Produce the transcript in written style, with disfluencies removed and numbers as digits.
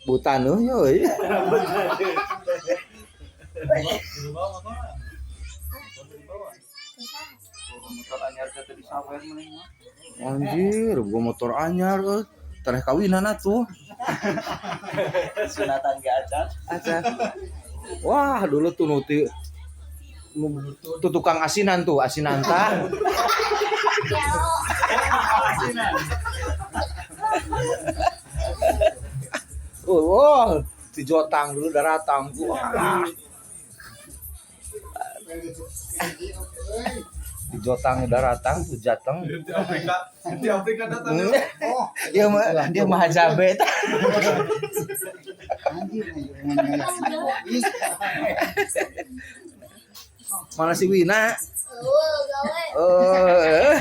Butan euy. Motor anyar teh teu disawer meuning mah. Anjir, gua motor anyar euy. Tareh kawinan atuh. Sunatan ge acan. Acan. Wah, dulu tuh nuti tuh tukang asinan tuh, asinanta. Oh, si Jotang dulu daratang gua. Di Jotang daratang tuh Jateng. Di Afrika datang. Oh, dia mah jabet. Mana si Wina? Oh.